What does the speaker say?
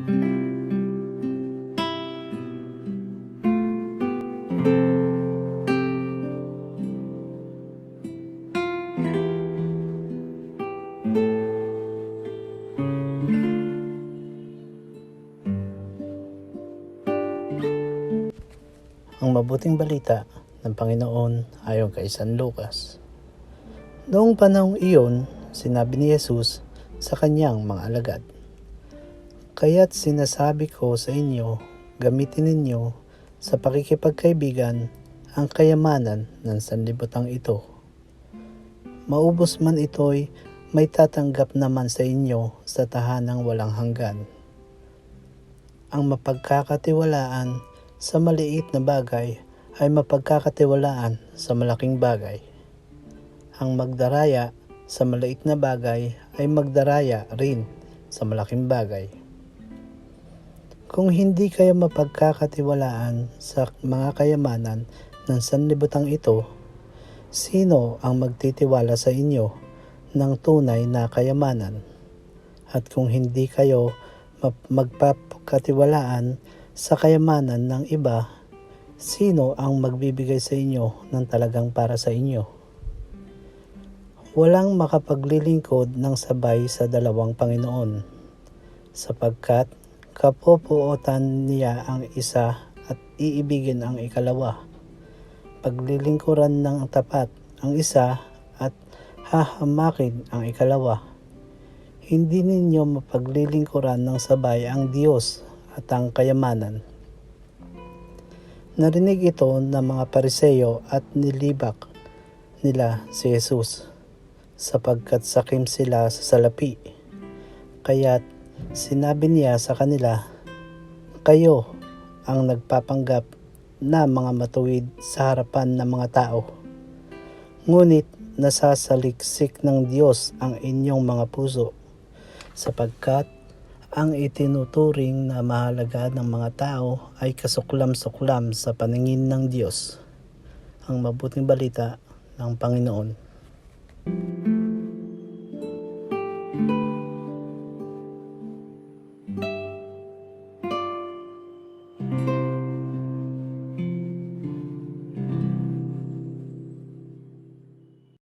Ang mabuting balita ng Panginoon ayon kay San Lucas. Noong panahong iyon, sinabi ni Jesus sa kanyang mga alagad, "Kaya't sinasabi ko sa inyo, gamitin ninyo sa pakikipagkaibigan ang kayamanan ng sanlibutan ito. Maubos man ito'y may tatanggap naman sa inyo sa tahanang walang hanggan. Ang mapagkakatiwalaan sa maliit na bagay ay mapagkakatiwalaan sa malaking bagay. Ang magdaraya sa maliit na bagay ay magdaraya rin sa malaking bagay. Kung hindi kayo mapagkakatiwalaan sa mga kayamanan ng sanlibutan ito, sino ang magtitiwala sa inyo ng tunay na kayamanan? At kung hindi kayo magpapakatiwalaan sa kayamanan ng iba, sino ang magbibigay sa inyo ng talagang para sa inyo? Walang makapaglilingkod ng sabay sa dalawang Panginoon, sapagkat kapopuotan niya ang isa at iibigin ang ikalawa. Paglilingkuran ng tapat ang isa at hahamakin ang ikalawa. Hindi ninyo mapaglilingkuran ng sabay ang Diyos at ang kayamanan." Narinig ito ng mga Pariseo at nilibak nila si Jesus, sapagkat sakim sila sa salapi. Kaya't sinabi niya sa kanila, "Kayo ang nagpapanggap na mga matuwid sa harapan ng mga tao, ngunit nasasaliksik ng Diyos ang inyong mga puso, sapagkat ang itinuturing na mahalaga ng mga tao ay kasuklam-suklam sa paningin ng Diyos." Ang mabuting balita ng Panginoon.